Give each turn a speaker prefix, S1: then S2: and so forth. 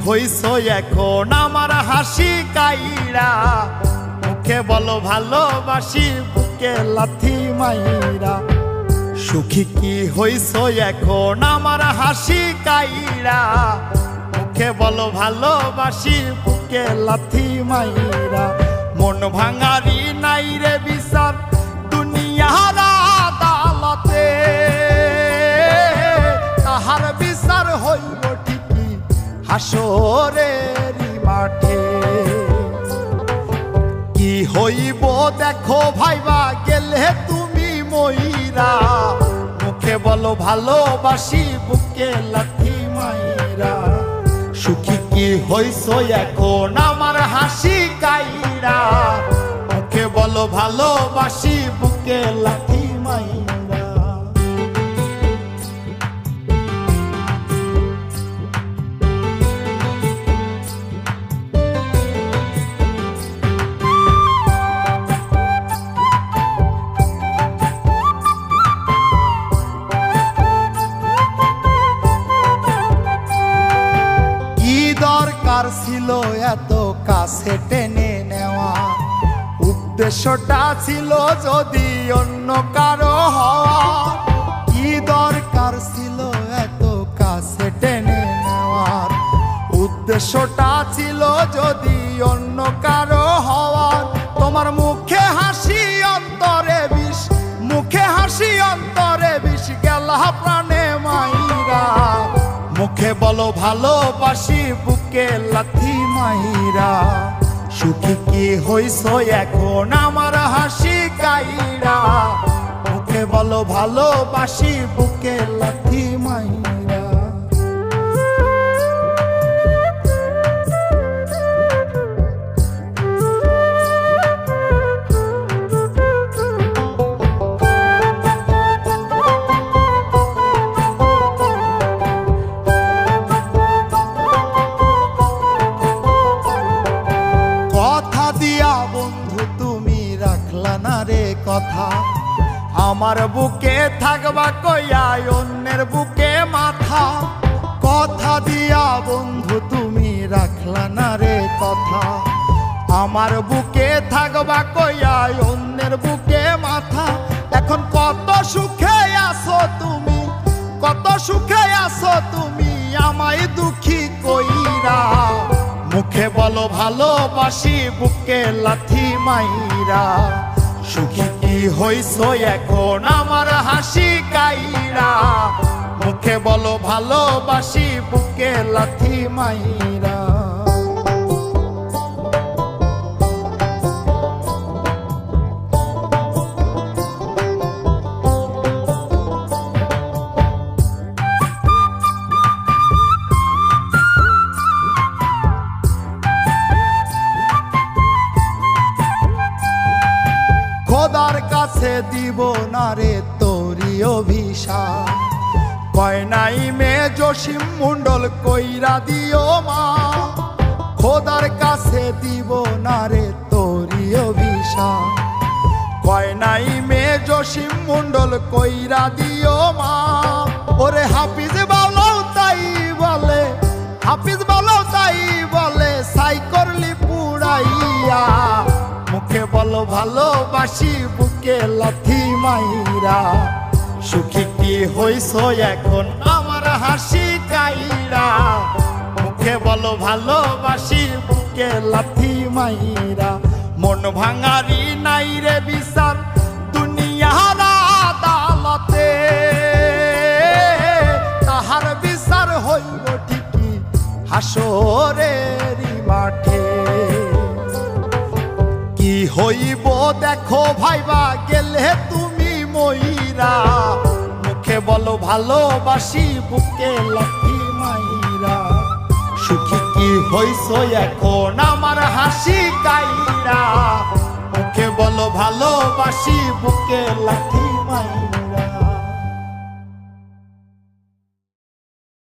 S1: হইছ এখন আমার হাসি কাইরা, মুখে বলো ভালোবাসি বুকে লাথি মাইরা। সুখী কি হইছ এখন আমার হাসি কাইরা, মুখে বলো ভালোবাসি বুকে লাথি মাইরা। মন ভাঙারি নাই রে বিচার দুনিয়ার আদালতে, তাহার বিচার হইব ঠিকই হাসরের মাঠে। কি হইব দেখো ভাইবা গেলে তুমি মইরা, মুখে বলো ভালোবাসি বুকে লাথি মাইরা। সুখী কি হইছ এখন আমার হাসি কাইরা, মুখে বলো ভালোবাসি বুকে লাথি মাইরা। দরকার ছিল এত কাছে টেনে নেওয়া, উদ্দেশ্যটা ছিল যদি অন্য কারো হওয়া। কি দরকার ছিল এত কাছে টেনে নেওয়ার, উদ্দেশ্যটা ছিল যদি অন্য কারো হওয়ার। তোমার মুখে হাসি অন্তরে বিষ, মুখে হাসি অন্তরে বিষ গেলা প্রাণে মাইরা। মুখে বলো ভালোবাসি বুকে লাথি মাইরা। সুখী কি হইছ এখন আমার হাসি কাইরা, মুখে বলো ভালোবাসি বুকে লাথি মাইরা। বন্ধু তুমি রাখলা না রে কথা, আমার বুকে থাকবা কইয়া অন্যের বুকে মাথা। কথা দিয়া বন্ধু তুমি রাখলা না রে কথা, আমার বুকে থাকবা কইয়া অন্যের বুকে মাথা। এখন কত সুখে আছো তুমি, কত সুখে আছো তুমি আমায় দুঃখী কইরা। মুখে বলো ভালোবাসি বুকে লাথি মাইরা। সুখী কি হইছ এখন আমার হাসি কাইরা, মুখে বলো ভালোবাসি বুকে লাথি মাইরা। খোদার কাছে দিব না রে তোরি অভিশাপ, কয় নাই মে জসিম মন্ডল কইরা দিও মা। খোদার কাছে দিব না রে তোরি অভিশাপ, কয় নাই মে জসিম মন্ডল কইরা দিও মা। ওরে হাফিজ বলো তাই বলে, হাফিজ বলো তাই বলে সাই করলি পুরাইয়া। মুখে বলো ভালোবাসি বুকে লাথি মাইরা। সুখী কি হইছ এখন আমার হাসি কাইরা, মুখে বলো ভালোবাসি বুকে লাথি মাইরা। মন ভাঙারি নাই রে বিচার দুনিয়ার আদালতে, তাহার বিচার হইব ঠিকই হাসরের মাঠে। কি হইব দেখো ভাইবা গেলে তুমি মইরা, মুখে বলো ভালোবাসি বুকে লাথি মাইরা। সুখী কি হইছ এখন আমার হাসি কাইরা, মুখে বলো ভালোবাসি বুকে লাথি মাইরা।